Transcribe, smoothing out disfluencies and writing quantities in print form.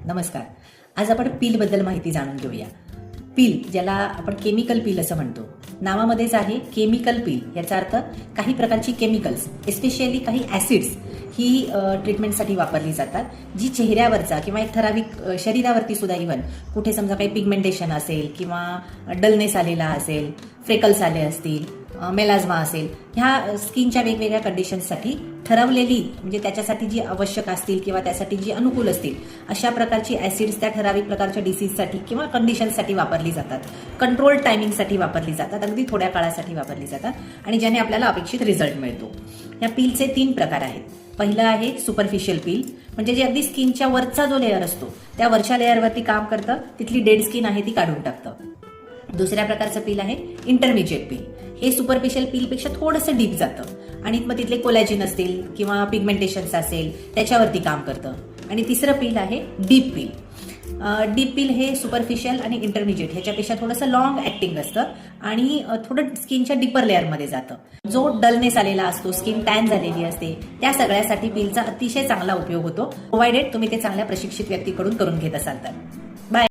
नमस्कार. आज आपण पीलबद्दल माहिती जाणून घेऊया. पील, ज्याला आपण केमिकल पील असं म्हणतो, नावामध्येच आहे केमिकल पील. याचा अर्थ काही प्रकारची केमिकल्स, एस्पेशली काही ॲसिड्स ही ट्रीटमेंटसाठी वापरली जातात, जी चेहऱ्यावरचा किंवा एक ठराविक शरीरावरती सुद्धा इव्हन कुठे समजा काही पिगमेंटेशन असेल किंवा डलनेस आलेला असेल, फ्रेकल्स आले असतील, मेलाझ्मा असेल, ह्या स्किनच्या वेगवेगळ्या कंडिशन्ससाठी ठरवलेली, म्हणजे त्याच्यासाठी जी आवश्यक असतील किंवा त्यासाठी जी अनुकूल असतील अशा प्रकारची ॲसिड्स त्या ठराविक प्रकारच्या डिसीजसाठी किंवा कंडिशन्ससाठी वापरली जातात. कंट्रोल टायमिंगसाठी वापरली जातात, अगदी थोड्या काळासाठी वापरली जातात आणि ज्याने आपल्याला अपेक्षित रिझल्ट मिळतो. या पीलचे 3 प्रकार आहेत. पहिलं आहे सुपरफिशियल पील, म्हणजे जे अगदी स्किनच्या वरचा जो लेअर असतो त्या वरच्या लेअरवरती काम करतं, तिथली डेड स्किन आहे ती काढून टाकतं. दुसऱ्या प्रकारचं पील आहे इंटरमिजिएट पील. हे सुपरफिशियल पीलपेक्षा थोडंसं डीप जातं आणि मग तिथले कोलॅजिन असतील किंवा पिगमेंटेशन्स असेल त्याच्यावरती काम करतं. आणि तिसरं पील आहे डीप पील. डीप पील हे सुपरफिशियल आणि इंटरमिजिएट ह्याच्यापेक्षा थोडंसं लॉंग ॲक्टिंग असतं आणि थोडं स्किनच्या डीपर लेअरमध्ये जातं. जो डलनेस आलेला असतो, स्किन टॅन झालेली असते, त्या सगळ्यासाठी पीलचा अतिशय चांगला उपयोग होतो, प्रोव्हायडेड तुम्ही ते चांगल्या प्रशिक्षित व्यक्तीकडून करून घेत असाल तर.